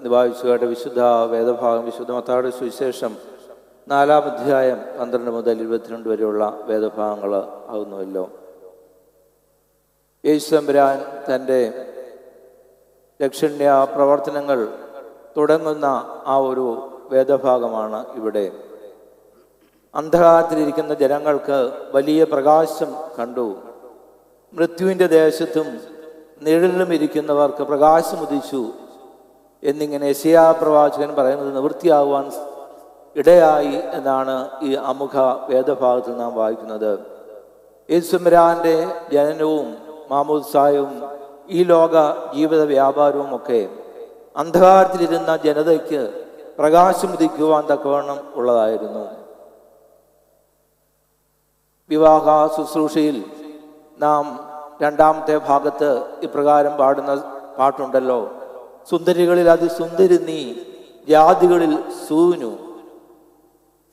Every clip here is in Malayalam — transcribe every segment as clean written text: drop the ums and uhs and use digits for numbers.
വായിച്ചു കേട്ട വിശുദ്ധ വേദഭാഗം വിശുദ്ധ മത്തായിയുടെ സുവിശേഷം 4-ാം അധ്യായം 12 മുതൽ 22 വരെയുള്ള വേദഭാഗങ്ങൾ ആകുന്നുവല്ലോ. യേശു തമ്പുരാൻ തൻ്റെ രക്ഷണ്യ പ്രവർത്തനങ്ങൾ തുടങ്ങുന്ന ആ ഒരു വേദഭാഗമാണ് ഇവിടെ. അന്ധകാരത്തിലിരിക്കുന്ന ജനങ്ങൾക്ക് വലിയ പ്രകാശം കണ്ടു. മൃത്യുവിൻ്റെ ദേശത്തും നിഴലിലും ഇരിക്കുന്നവർക്ക് പ്രകാശം ഉദിച്ചു എന്നിങ്ങനെ യെശയ്യാ പ്രവാചകൻ പറയുന്നത് നിവൃത്തിയാകുവാൻ ഇടയായി എന്നാണ് ഈ ആമുഖ വേദഭാഗത്തിൽ നാം വായിക്കുന്നത്. യേശുതമ്പുരാന്റെ ജനനവും മാമോദിസായും ഈ ലോക ജീവിത വ്യാപാരവും ഒക്കെ അന്ധകാരത്തിലിരുന്ന ജനതയ്ക്ക് പ്രകാശം ഉദിക്കുവാൻ തക്കവണ്ണം ഉള്ളതായിരുന്നു. വിവാഹ ശുശ്രൂഷയിൽ നാം 2-ാമത്തെ ഭാഗത്ത് ഇപ്രകാരം പാടുന്ന പാട്ടുണ്ടല്ലോ: സുന്ദരികളിൽ അതിസുന്ദരി നീ, ജാതികളിൽ സൂനു.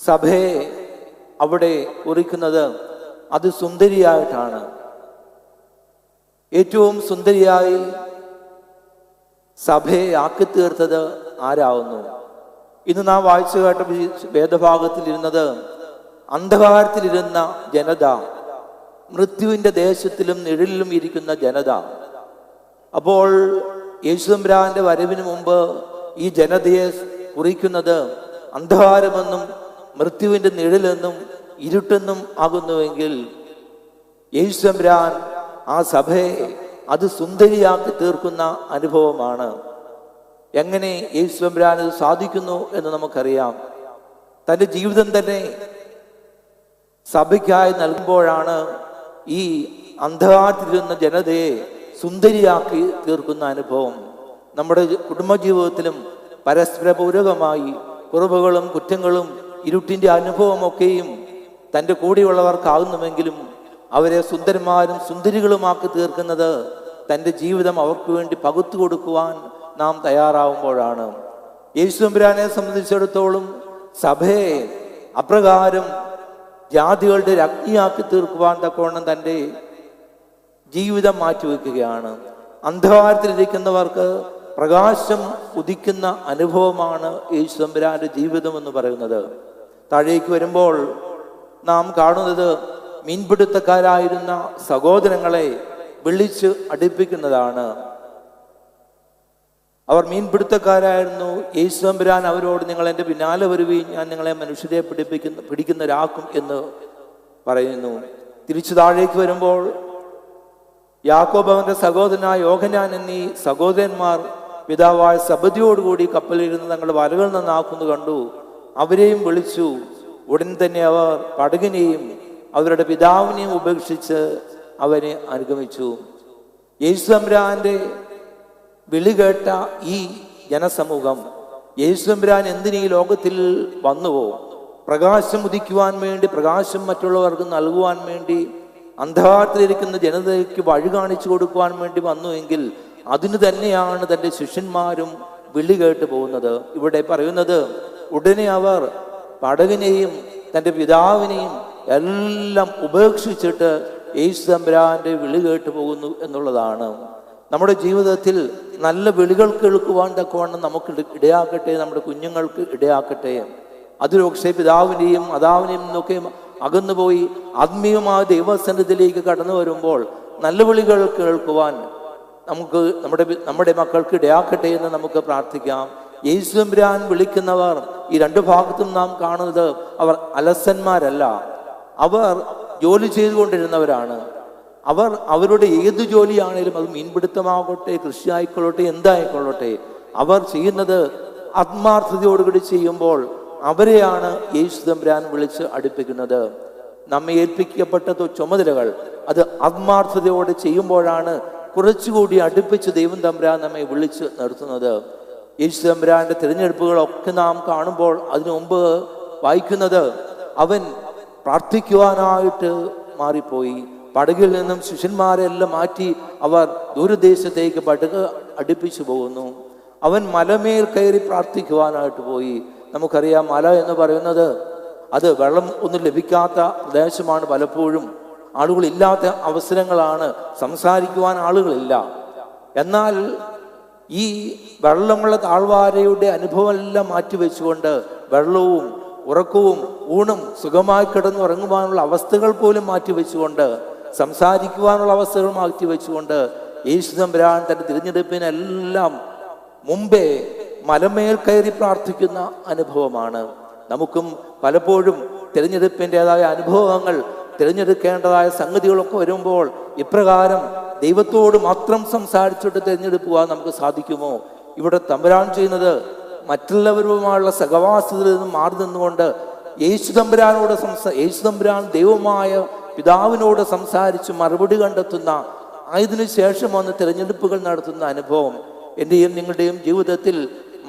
സഭയെ അവിടെ കുറിക്കുന്നത് അതിസുന്ദരിയായിട്ടാണ്. ഏറ്റവും സുന്ദരിയായി സഭയെ ആക്കിത്തീർത്തത് ആരാവുന്നു? ഇന്ന് നാം വായിച്ചു കേട്ട വേദഭാഗത്തിലിരുന്നത് അന്ധകാരത്തിലിരുന്ന ജനത, മൃത്യുവിൻ്റെ ദേശത്തിലും നിഴലിലും ഇരിക്കുന്ന ജനത. അപ്പോൾ യേശുതമ്പുരാന്റെ വരവിന് മുമ്പ് ഈ ജനതയെ കുറിക്കുന്നത് അന്ധകാരമെന്നും മൃത്യുവിൻ്റെ നിഴലെന്നും ഇരുട്ടെന്നും ആകുന്നുവെങ്കിൽ യേശുതമ്പുരാൻ ആ സഭയെ അത് സുന്ദരിയാക്കി തീർക്കുന്ന അനുഭവമാണ്. എങ്ങനെ യേശുതമ്പുരാൻ ഇത് സാധിക്കുന്നു എന്ന് നമുക്കറിയാം. തൻ്റെ ജീവിതം തന്നെ സഭയ്ക്കായി നൽകുമ്പോഴാണ് ഈ അന്ധകാരത്തിലിരുന്ന ജനതയെ സുന്ദരിയാക്കി തീർക്കുന്ന അനുഭവം. നമ്മുടെ കുടുംബജീവിതത്തിലും പരസ്പര പൂരകമായി കുറവുകളും കുറ്റങ്ങളും ഇരുട്ടിൻ്റെ അനുഭവമൊക്കെയും തൻ്റെ കൂടെയുള്ളവർക്കാകുന്നുവെങ്കിലും അവരെ സുന്ദരന്മാരും സുന്ദരികളുമാക്കി തീർക്കുന്നത് തൻ്റെ ജീവിതം അവർക്ക് വേണ്ടി പകുത്തു കൊടുക്കുവാൻ നാം തയ്യാറാവുമ്പോഴാണ്. യേശുതമ്പുരാനെ സംബന്ധിച്ചിടത്തോളം സഭയെ അപ്രകാരം ജാതികളുടെ രജ്ഞിയാക്കി തീർക്കുവാൻ തക്കവണ്ണം തൻ്റെ ജീവിതം മാറ്റിവെക്കുകയാണ്. അന്ധകാരത്തിലിരിക്കുന്നവർക്ക് പ്രകാശം ഉദിക്കുന്ന അനുഭവമാണ് യേശുതമ്പുരാന്റെ ജീവിതം എന്ന് പറയുന്നത്. താഴേക്ക് വരുമ്പോൾ നാം കാണുന്നത് മീൻപിടുത്തക്കാരായിരുന്ന സഹോദരങ്ങളെ വിളിച്ച് അടുപ്പിക്കുന്നതാണ്. അവർ മീൻപിടുത്തക്കാരായിരുന്നു. യേശുതമ്പുരാൻ അവരോട് നിങ്ങൾ എൻ്റെ പിന്നാലെ വരുകയും ഞാൻ നിങ്ങളെ മനുഷ്യരെ പിടിക്കുന്നവരാക്കും എന്ന് പറയുന്നു. തിരിച്ചു താഴേക്ക് വരുമ്പോൾ യാക്കോബ് അവന്റെ സഹോദരനായ യോഹന്നാൻ എന്നീ സഹോദരന്മാർ പിതാവായ സബദിയോടുകൂടി കപ്പലിരുന്ന് തങ്ങളുടെ വലകൾ നന്നാക്കുന്നു കണ്ടു. അവരെയും വിളിച്ചു. ഉടൻ തന്നെ അവർ പടകിനെയും അവരുടെ പിതാവിനെയും ഉപേക്ഷിച്ച് അവനെ അനുഗമിച്ചു. യേശുതമ്പുരാന്റെ വിളി കേട്ട ഈ ജനസമൂഹം യേശുതമ്പുരാൻ എന്തിനീ ലോകത്തിൽ വന്നുവോ? പ്രകാശം ഉദിക്കുവാൻ വേണ്ടി, പ്രകാശം മറ്റുള്ളവർക്ക് നൽകുവാൻ വേണ്ടി, അന്ധകാരത്തിലിരിക്കുന്ന ജനതയ്ക്ക് വഴി കാണിച്ചു കൊടുക്കുവാൻ വേണ്ടി വന്നുവെങ്കിൽ അതിന് തന്നെയാണ് തൻ്റെ ശിഷ്യന്മാരും വിളി കേട്ട് പോകുന്നത്. ഇവിടെ പറയുന്നത് ഉടനെ അവർ പടകിനെയും തൻ്റെ പിതാവിനെയും എല്ലാം ഉപേക്ഷിച്ചിട്ട് യേശുതമ്പുരാന്റെ വിളി കേട്ട് പോകുന്നു എന്നുള്ളതാണ്. നമ്മുടെ ജീവിതത്തിൽ നല്ല വിളികൾ കേൾക്കുവാൻ തക്കവണ്ണം നമുക്ക് ഇടയാക്കട്ടെ, നമ്മുടെ കുഞ്ഞുങ്ങൾക്ക് ഇടയാക്കട്ടെ. അതിലൊക്കെ പിതാവിനെയും മാതാവിനെയും നിന്നൊക്കെ അകന്നുപോയി ആത്മീയമായ ദൈവസന്നിധിയിലേക്ക് കടന്നു വരുമ്പോൾ നല്ല വിളികൾ കേൾക്കുവാൻ നമുക്ക് നമ്മുടെ മക്കൾക്ക് ഇടയാക്കട്ടെ എന്ന് നമുക്ക് പ്രാർത്ഥിക്കാം. യേശുതമ്പുരാൻ വിളിക്കുന്നവർ ഈ 2 ഭാഗത്തും നാം കാണുന്നത് അവർ അലസന്മാരല്ല, അവർ ജോലി ചെയ്തുകൊണ്ടിരുന്നവരാണ്. അവർ അവരുടെ ഏത് ജോലിയാണേലും, അത് മീൻപിടുത്തമാകട്ടെ, കൃഷി ആയിക്കൊള്ളട്ടെ, എന്തായിക്കൊള്ളട്ടെ, അവർ ചെയ്യുന്നത് ആത്മാർത്ഥതയോടുകൂടി ചെയ്യുമ്പോൾ അവരെയാണ് യേശുതമ്പുരാൻ വിളിച്ച് അടുപ്പിക്കുന്നത്. നമ്മെ ഏൽപ്പിക്കപ്പെട്ട ചുമതലകൾ അത് ആത്മാർത്ഥതയോടെ ചെയ്യുമ്പോഴാണ് കുറച്ചുകൂടി അടുപ്പിച്ച് ദൈവം തമ്പുരാൻ നമ്മെ വിളിച്ച് നിർത്തുന്നത്. യേശുതമ്പുരാന്റെ തിരഞ്ഞെടുപ്പുകളൊക്കെ നാം കാണുമ്പോൾ അതിനു മുമ്പ് വായിക്കുന്നത് അവൻ പ്രാർത്ഥിക്കുവാനായിട്ട് മാറിപ്പോയി. പടകിൽ നിന്നും ശിഷ്യന്മാരെല്ലാം മാറ്റി അവർ ദൂരദേശത്തേക്ക് പടക് അടുപ്പിച്ചു പോകുന്നു. അവൻ മലമേൽ കയറി പ്രാർത്ഥിക്കുവാനായിട്ട് പോയി. നമുക്കറിയാം, മല എന്ന് പറയുന്നത് അത് വെള്ളം ഒന്നും ലഭിക്കാത്ത പ്രദേശമാണ്. പലപ്പോഴും ആളുകളില്ലാത്ത അവസരങ്ങളാണ്, സംസാരിക്കുവാൻ ആളുകളില്ല. എന്നാൽ ഈ വെള്ളമുള്ള താഴ്വാരയുടെ അനുഭവമെല്ലാം മാറ്റിവെച്ചുകൊണ്ട് വെള്ളവും ഉറക്കവും ഊണും സുഖമായി കിടന്നുറങ്ങുവാനുള്ള അവസ്ഥകൾ പോലും മാറ്റിവെച്ചുകൊണ്ട്, സംസാരിക്കുവാനുള്ള അവസ്ഥകൾ മാറ്റിവെച്ചുകൊണ്ട് യേശു തമ്പുരാൻ തൻ്റെ തിരഞ്ഞെടുപ്പിനെല്ലാം മുമ്പേ മലമേൽ കയറി പ്രാർത്ഥിക്കുന്ന അനുഭവമാണ്. നമുക്കും പലപ്പോഴും തിരഞ്ഞെടുപ്പിൻ്റെതായ അനുഭവങ്ങൾ, തിരഞ്ഞെടുക്കേണ്ടതായ സംഗതികളൊക്കെ വരുമ്പോൾ ഇപ്രകാരം ദൈവത്തോട് മാത്രം സംസാരിച്ചിട്ട് തിരഞ്ഞെടുക്കുവാൻ നമുക്ക് സാധിക്കുമോ? ഇവിടെ തമ്പുരാൻ ചെയ്യുന്നത് മറ്റുള്ളവരുമായുള്ള സഹവാസത്തിൽ നിന്നും മാറി നിന്നുകൊണ്ട് യേശു തമ്പുരാൻ ദൈവമായ പിതാവിനോട് സംസാരിച്ച് മറുപടി കണ്ടെത്തുന്ന, അതിനു ശേഷം വന്ന് തിരഞ്ഞെടുപ്പുകൾ നടത്തുന്ന അനുഭവം എൻ്റെയും നിങ്ങളുടെയും ജീവിതത്തിൽ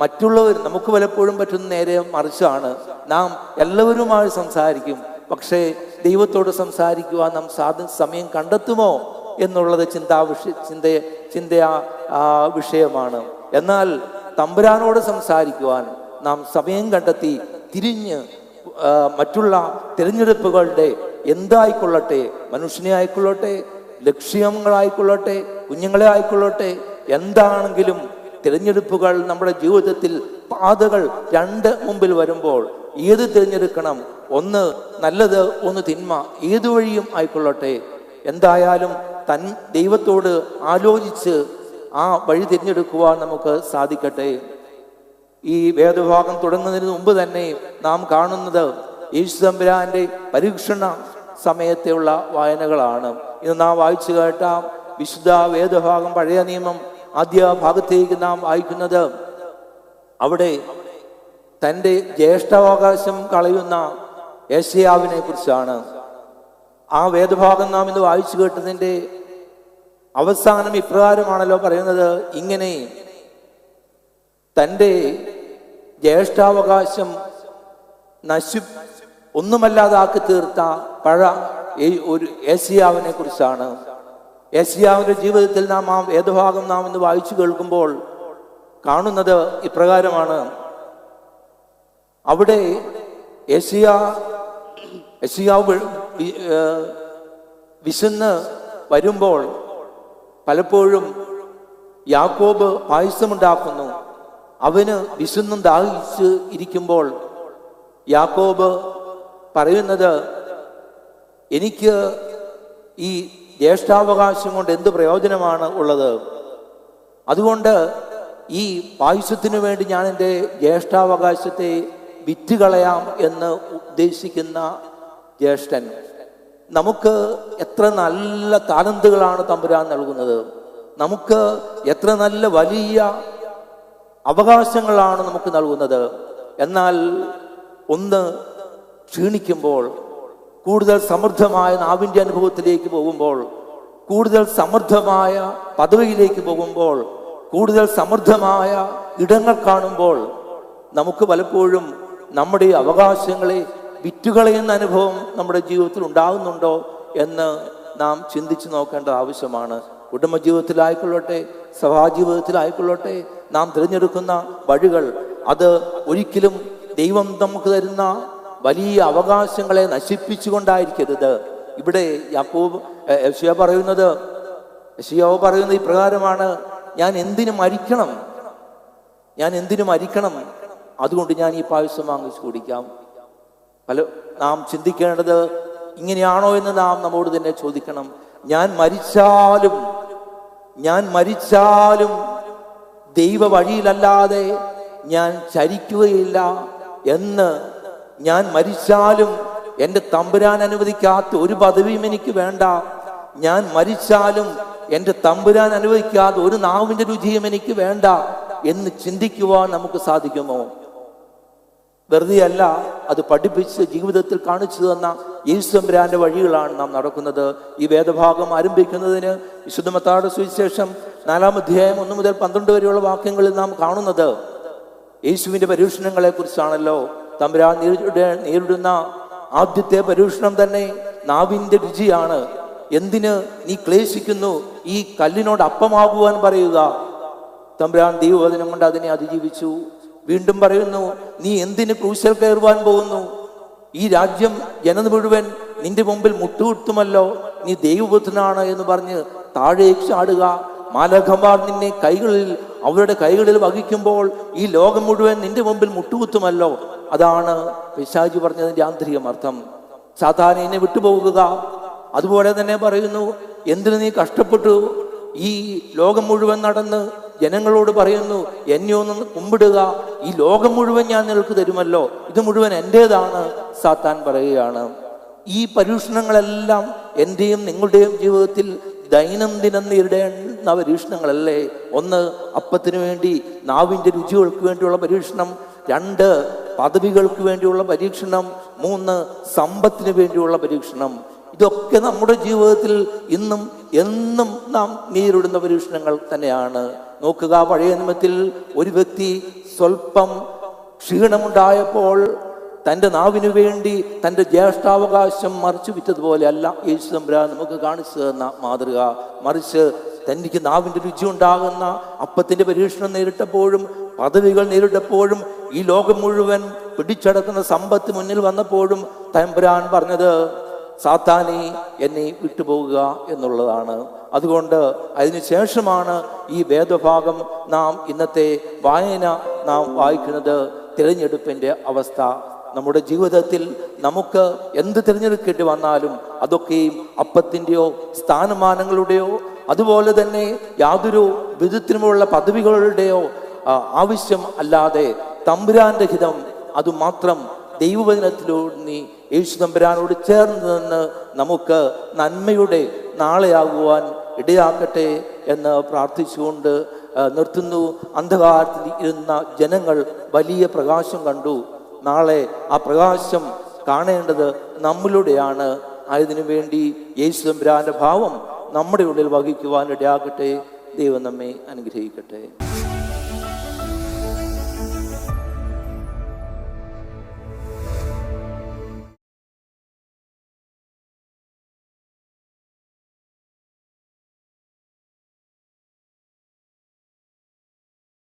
മറ്റുള്ളവർ, നമുക്ക് പലപ്പോഴും പറ്റുന്ന നേരെ മറിച്ചാണ്. നാം എല്ലാവരുമായി സംസാരിക്കും, പക്ഷേ ദൈവത്തോട് സംസാരിക്കുവാൻ നാം സമയം കണ്ടെത്തുമോ എന്നുള്ളത് ചിന്തയാ വിഷയമാണ്. എന്നാൽ തമ്പുരാനോട് സംസാരിക്കുവാൻ നാം സമയം കണ്ടെത്തി തിരിഞ്ഞ് മറ്റുള്ള തിരഞ്ഞെടുപ്പുകളുടെ എന്തായിക്കൊള്ളട്ടെ, മനുഷ്യനെ ആയിക്കൊള്ളട്ടെ, ലക്ഷ്യങ്ങളായിക്കൊള്ളട്ടെ, കുഞ്ഞുങ്ങളെ ആയിക്കൊള്ളട്ടെ, എന്താണെങ്കിലും തിരഞ്ഞെടുപ്പുകൾ നമ്മുടെ ജീവിതത്തിൽ പാതകൾ രണ്ട് മുമ്പിൽ വരുമ്പോൾ ഏത് തിരഞ്ഞെടുക്കണം? ഒന്ന് നല്ലത്, ഒന്ന് തിന്മ, ഏതു വഴിയും ആയിക്കൊള്ളട്ടെ, എന്തായാലും ദൈവത്തോട് ആലോചിച്ച് ആ വഴി തിരഞ്ഞെടുക്കുവാൻ നമുക്ക് സാധിക്കട്ടെ. ഈ വേദഭാഗം തുടങ്ങുന്നതിന് മുമ്പ് തന്നെ നാം കാണുന്നത് യേശു തമ്പുരാന്റെ പരീക്ഷണ സമയത്തുള്ള വായനകളാണ്. ഇന്ന് നാം വായിച്ചു കേട്ട വിശുദ്ധ വേദഭാഗം, പഴയ നിയമം ആദ്യ ഭാഗത്തേക്ക് നാം വായിക്കുന്നത് അവിടെ തൻ്റെ ജ്യേഷ്ഠാവകാശം കളയുന്ന യെശയ്യാവിനെ കുറിച്ചാണ്. ആ വേദഭാഗം നാം ഇന്ന് വായിച്ചു കേട്ടതിൻ്റെ അവസാനം ഇപ്രകാരമാണല്ലോ പറയുന്നത്: ഇങ്ങനെ തൻ്റെ ജ്യേഷ്ഠാവകാശം ഒന്നുമല്ലാതാക്കി തീർത്ത ഒരു യെശയ്യാവിനെ കുറിച്ചാണ്. യെശയ്യാവിൻ്റെ ജീവിതത്തിൽ നാം ആ വേദഭാഗം നാം ഇന്ന് വായിച്ചു കേൾക്കുമ്പോൾ കാണുന്നത് ഇപ്രകാരമാണ്. അവിടെ യെശയ്യാവ് വിശന്ന് വരുമ്പോൾ പലപ്പോഴും യാക്കോബ് പായസമുണ്ടാക്കുന്നു. അവന് വിശന്നും ദാഹിച്ച് ഇരിക്കുമ്പോൾ യാക്കോബ് പറയുന്നത്, എനിക്ക് ഈ ജ്യേഷ്ഠാവകാശം കൊണ്ട് എന്ത് പ്രയോജനമാണ് ഉള്ളത്? അതുകൊണ്ട് ഈ പായസത്തിനു വേണ്ടി ഞാൻ എൻ്റെ ജ്യേഷ്ഠാവകാശത്തെ വിറ്റുകളയാം എന്ന് ഉദ്ദേശിക്കുന്ന ജ്യേഷ്ഠൻ. നമുക്ക് എത്ര നല്ല താലന്തുകളാണ് തമ്പുരാൻ നൽകുന്നത്, നമുക്ക് എത്ര നല്ല വലിയ അവകാശങ്ങളാണ് നമുക്ക് നൽകുന്നത്. എന്നാൽ ഒന്ന് ക്ഷീണിക്കുമ്പോൾ, കൂടുതൽ സമൃദ്ധമായ നാവിൻ്റെ അനുഭവത്തിലേക്ക് പോകുമ്പോൾ, കൂടുതൽ സമൃദ്ധമായ പദവിയിലേക്ക് പോകുമ്പോൾ, കൂടുതൽ സമൃദ്ധമായ ഇടങ്ങൾ കാണുമ്പോൾ നമുക്ക് പലപ്പോഴും നമ്മുടെ അവകാശങ്ങളെ വിറ്റുകളയുന്ന അനുഭവം നമ്മുടെ ജീവിതത്തിൽ ഉണ്ടാകുന്നുണ്ടോ എന്ന് നാം ചിന്തിച്ചു നോക്കേണ്ട ആവശ്യമാണ്. കുടുംബജീവിതത്തിലായിക്കൊള്ളട്ടെ, സഭാജീവിതത്തിലായിക്കൊള്ളട്ടെ, നാം തിരഞ്ഞെടുക്കുന്ന വഴികൾ അത് ഒരിക്കലും ദൈവം നമുക്ക് തരുന്ന വലിയ അവകാശങ്ങളെ നശിപ്പിച്ചുകൊണ്ടായിരിക്കരുത്. ഇവിടെ യെശയ്യാവ് പറയുന്നത് ഇപ്രകാരമാണ്: ഞാൻ എന്തിനു മരിക്കണം? അതുകൊണ്ട് ഞാൻ ഈ പായസം വാങ്ങിച്ചു കുടിക്കാം. നാം ചിന്തിക്കേണ്ടത് ഇങ്ങനെയാണോ എന്ന് നാം നമ്മോട് തന്നെ ചോദിക്കണം. ഞാൻ മരിച്ചാലും ദൈവ വഴിയിലല്ലാതെ ഞാൻ ചരിക്കുകയില്ല എന്ന്, ഞാൻ മരിച്ചാലും എൻ്റെ തമ്പുരാൻ അനുവദിക്കാത്ത ഒരു പദവിയും എനിക്ക് വേണ്ട, ഞാൻ മരിച്ചാലും എൻ്റെ തമ്പുരാൻ അനുവദിക്കാത്ത ഒരു നാവിൻ്റെ രുചിയും എനിക്ക് വേണ്ട എന്ന് ചിന്തിക്കുവാൻ നമുക്ക് സാധിക്കുമോ? വെറുതെ അല്ല, അത് പഠിപ്പിച്ച് ജീവിതത്തിൽ കാണിച്ചു തന്ന യേശു തമ്പുരാന്റെ വഴികളാണ് നാം നടക്കുന്നത്. ഈ വേദഭാഗം ആരംഭിക്കുന്നതിന് വിശുദ്ധ മത്തായിയുടെ സുവിശേഷം 4-ാം അധ്യായം 1 മുതൽ 12 വരെയുള്ള വാക്യങ്ങളിൽ നാം കാണുന്നത് യേശുവിൻ്റെ പരീക്ഷണങ്ങളെ കുറിച്ചാണല്ലോ. തമ്പുരാൻ നേരിടുന്ന ആദ്യത്തെ പരീക്ഷണം തന്നെ നാവിൻ്റെ രുചിയാണ്. എന്തിന് നീ ക്ലേശിക്കുന്നു? ഈ കല്ലിനോട് അപ്പമാകുവാൻ പറയുക. തമ്പുരാൻ ദൈവവചനം കൊണ്ട് അതിനെ അതിജീവിച്ചു. വീണ്ടും പറയുന്നു, നീ എന്തിന് ക്രൂശിൽ കയറുവാൻ പോകുന്നു? ഈ രാജ്യം ജനത മുഴുവൻ നിന്റെ മുമ്പിൽ മുട്ടുകുത്തുമല്ലോ, നീ ദൈവപുത്രനാണ് എന്ന് പറഞ്ഞ് താഴേക്ക് ചാടുക മാലാഖമാർ നിന്നെ അവരുടെ കൈകളിൽ വഹിക്കുമ്പോൾ ഈ ലോകം മുഴുവൻ നിന്റെ മുമ്പിൽ മുട്ടുകുത്തുമല്ലോ. അതാണ് പിശാചി പറഞ്ഞതിന്റെ ആന്തരികം അർത്ഥം. സാത്താനെ എന്നെ വിട്ടുപോകുക. അതുപോലെ തന്നെ പറയുന്നു, എന്തിനു നീ കഷ്ടപ്പെട്ടു ഈ ലോകം മുഴുവൻ നടന്ന് ജനങ്ങളോട് പറയുന്നു എന്നെ ഒന്ന് കുമ്പിടുക, ഈ ലോകം മുഴുവൻ ഞാൻ നിനക്ക് തരുമല്ലോ, ഇത് മുഴുവൻ എൻ്റേതാണ്. സാത്താൻ പറയുകയാണ്, ഈ പരീക്ഷണങ്ങളെല്ലാം എൻ്റെയും നിങ്ങളുടെയും ജീവിതത്തിൽ ദൈനംദിനം നേരിടേണ്ട പരീക്ഷണങ്ങളല്ലേ. ഒന്ന്, അപ്പത്തിന് വേണ്ടി നാവിൻ്റെ രുചികൾക്ക് വേണ്ടിയുള്ള പരീക്ഷണം. 2, പദവികൾക്ക് വേണ്ടിയുള്ള പരീക്ഷണം. 3, സമ്പത്തിന് വേണ്ടിയുള്ള പരീക്ഷണം. ഇതൊക്കെ നമ്മുടെ ജീവിതത്തിൽ ഇന്നും എന്നും നാം നേരിടുന്ന പരീക്ഷണങ്ങൾ തന്നെയാണ്. നോക്കുക, പഴയ നിയമത്തിൽ ഒരു വ്യക്തി സ്വല്പം ക്ഷീണമുണ്ടായപ്പോൾ തൻ്റെ നാവിനു വേണ്ടി തൻ്റെ ജ്യേഷ്ഠാവകാശം മറിച്ചു വിറ്റതുപോലെ അല്ല യേശു തമ്പുരാൻ നമുക്ക് കാണിച്ചു തന്ന മാതൃക. മറിച്ച് തനിക്ക് നാവിൻ്റെ രുചി ഉണ്ടാകുന്ന അപ്പത്തിൻ്റെ പരീക്ഷണം നേരിട്ടപ്പോഴും പദവികൾ നേരിട്ടപ്പോഴും ഈ ലോകം മുഴുവൻ പിടിച്ചടക്കുന്ന സമ്പത്ത് മുന്നിൽ വന്നപ്പോഴും തമ്പുരാൻ പറഞ്ഞത്, സാത്താനെ എന്നെ വിട്ടുപോകുക എന്നുള്ളതാണ്. അതുകൊണ്ട് അതിനുശേഷമാണ് ഈ വേദഭാഗം നാം ഇന്നത്തെ വായന നാം വായിക്കുന്നത്. തിരഞ്ഞെടുപ്പിൻ്റെ അവസ്ഥ. നമ്മുടെ ജീവിതത്തിൽ നമുക്ക് എന്ത് തിരഞ്ഞെടുക്കേണ്ടി വന്നാലും അതൊക്കെയും അപ്പത്തിൻ്റെയോ സ്ഥാനമാനങ്ങളുടെയോ അതുപോലെ തന്നെ യാതൊരു വിധത്തിലുമുള്ള പദവികളുടെയോ ആവശ്യം അല്ലാതെ തമ്പുരാന്റെ ഹിതം അതുമാത്രം ദൈവവചനത്തിലൂടെ യേശു തമ്പുരാനോട് ചേർന്ന് നിന്ന് നമുക്ക് നന്മയുടെ നാളെയാകുവാൻ ഇടയാക്കട്ടെ എന്ന് പ്രാർത്ഥിച്ചുകൊണ്ട് നിർത്തുന്നു. അന്ധകാരത്തിൽ ഇരുന്ന ജനങ്ങൾ വലിയ പ്രകാശം കണ്ടു. നാളെ ആ പ്രകാശം കാണേണ്ടത് നമ്മളിലൂടെയാണ്. അതിനു വേണ്ടി യേശു തമ്പുരാന്റെ ഭാവം നമ്മുടെ ഉള്ളിൽ വഹിക്കുവാൻ ഇടയാകട്ടെ. ദൈവം നമ്മെ അനുഗ്രഹിക്കട്ടെ.